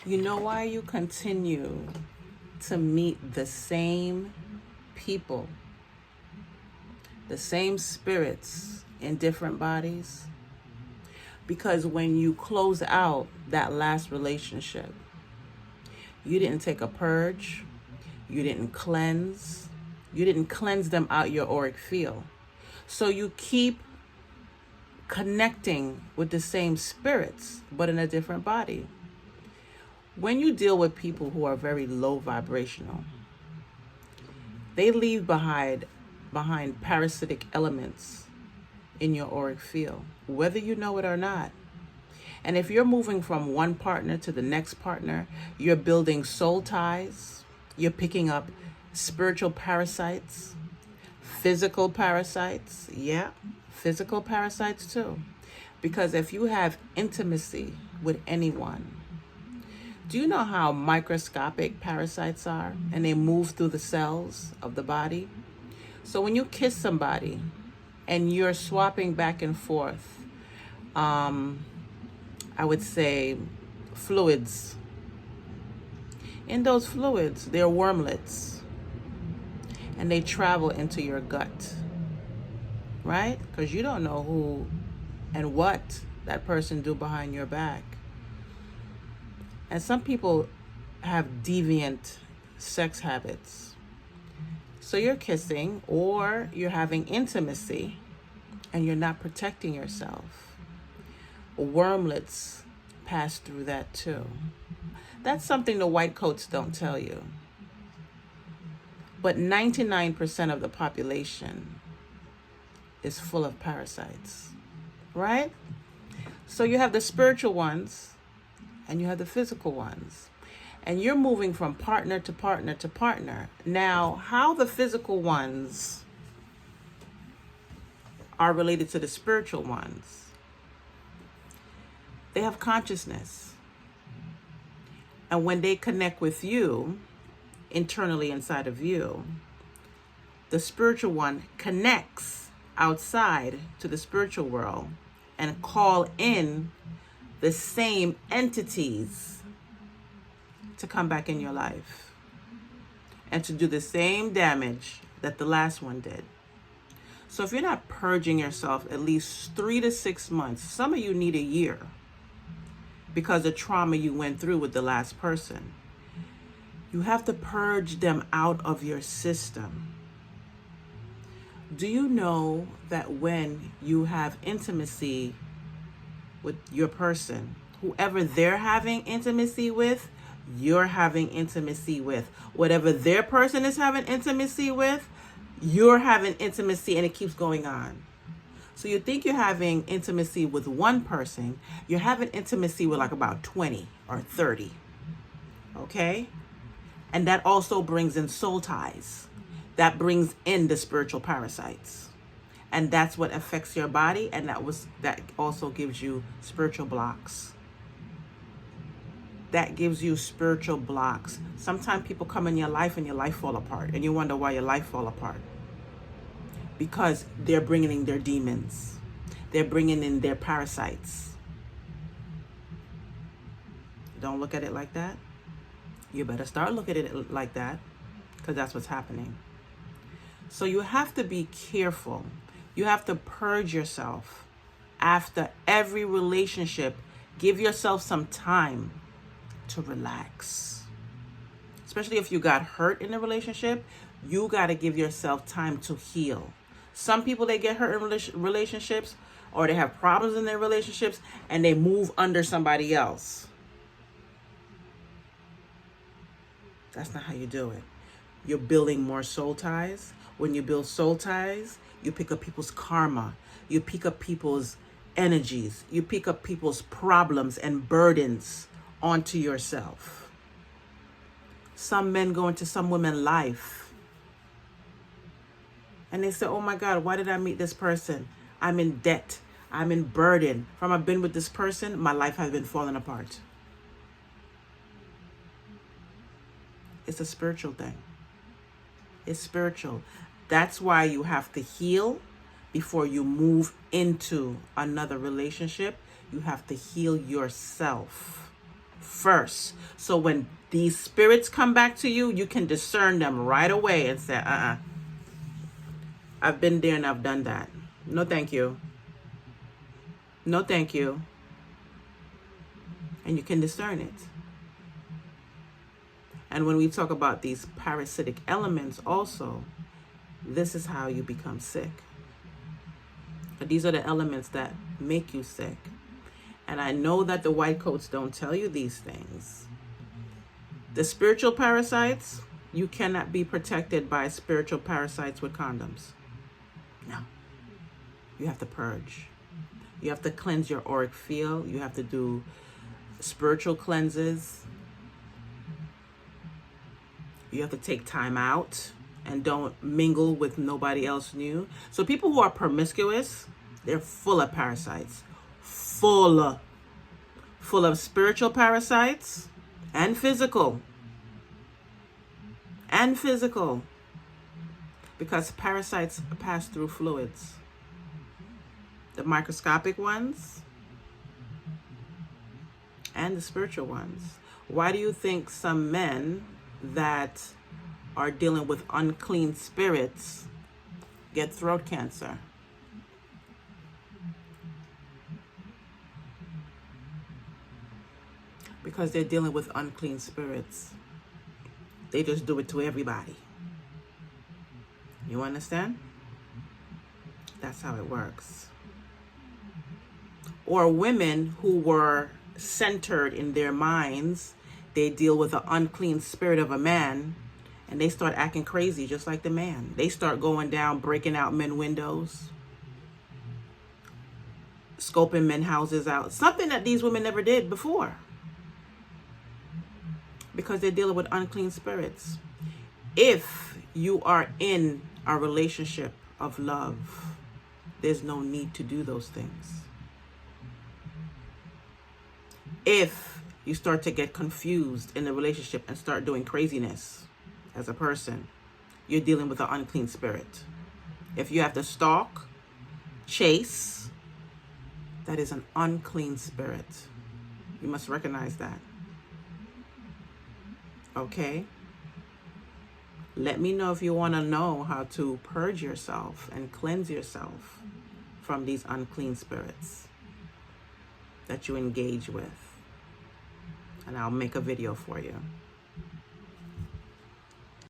You know why you continue to meet the same people, the same spirits in different bodies? Because when you close out that last relationship, you didn't take a purge, you didn't cleanse, you didn't cleanse them out your auric field. So you keep connecting with the same spirits, but in a different body. When you deal with people who are very low vibrational, they leave behind parasitic elements in your auric field, whether you know it or not. And if you're moving from one partner to the next partner, you're building soul ties, you're picking up spiritual parasites, physical parasites, physical parasites too. Because if you have intimacy with anyone, do you know how microscopic parasites are? And they move through the cells of the body. So when you kiss somebody and you're swapping back and forth, I would say fluids. In those fluids, they're wormlets. And they travel into your gut, right? Because you don't know who and what that person do behind your back. And some people have deviant sex habits. So you're kissing or you're having intimacy and you're not protecting yourself. Wormlets pass through that too. That's something the white coats don't tell you. But 99% of the population is full of parasites, right? So you have the spiritual ones and you have the physical ones. And you're moving from partner to partner to partner. Now, how the physical ones are related to the spiritual ones, they have consciousness. And when they connect with you, internally inside of you, the spiritual one connects outside to the spiritual world and call in the same entities to come back in your life and to do the same damage that the last one did. So if you're not purging yourself at least 3 to 6 months, some of you need a year because of trauma you went through with the last person. You have to purge them out of your system. Do you know that when you have intimacy with your person, whoever they're having intimacy with, you're having intimacy with. Whatever their person is having intimacy with, you're having intimacy, and it keeps going on. So you think you're having intimacy with one person, you're having intimacy with like about 20 or 30. Okay? And that also brings in soul ties. That brings in the spiritual parasites. And that's what affects your body, and that also gives you spiritual blocks. That gives you spiritual blocks. Sometimes people come in your life and your life fall apart, and you wonder why your life fall apart. Because they're bringing in their demons. They're bringing in their parasites. Don't look at it like that. You better start looking at it like that, because that's what's happening. So you have to be careful. You have to purge yourself after every relationship. Give yourself some time to relax. Especially if you got hurt in a relationship, you got to give yourself time to heal. Some people, they get hurt in relationships, or they have problems in their relationships, and they move under somebody else. That's not how you do it. You're building more soul ties. When you build soul ties, you pick up people's karma. You pick up people's energies. You pick up people's problems and burdens onto yourself. Some men go into some women's life and they say, oh my God, why did I meet this person? I'm in debt. I'm in burden. From I've been with this person, my life has been falling apart. It's a spiritual thing. It's spiritual. That's why you have to heal before you move into another relationship. You have to heal yourself first. So when these spirits come back to you, you can discern them right away and say, I've been there and I've done that. No, thank you. No, thank you. And you can discern it. And when we talk about these parasitic elements also, this is how you become sick. But these are the elements that make you sick. And I know that the white coats don't tell you these things. The spiritual parasites, you cannot be protected by spiritual parasites with condoms. No. You have to purge. You have to cleanse your auric field. You have to do spiritual cleanses. You have to take time out and don't mingle with nobody else new. So people who are promiscuous, they're full of parasites. Full of spiritual parasites and physical. And physical. Because parasites pass through fluids. The microscopic ones and the spiritual ones. Why do you think some men that are dealing with unclean spirits get throat cancer? Because they're dealing with unclean spirits. They just do it to everybody. You understand? That's how it works. Or women who were centered in their minds, they deal with an unclean spirit of a man and they start acting crazy just like the man. They start going down, breaking out men windows, scoping men houses out. Something that these women never did before. Because they're dealing with unclean spirits. If you are in a relationship of love, there's no need to do those things. If you start to get confused in the relationship and start doing craziness as a person, you're dealing with an unclean spirit. If you have to stalk, chase, that is an unclean spirit. You must recognize that. Okay? Let me know if you want to know how to purge yourself and cleanse yourself from these unclean spirits that you engage with. And I'll make a video for you.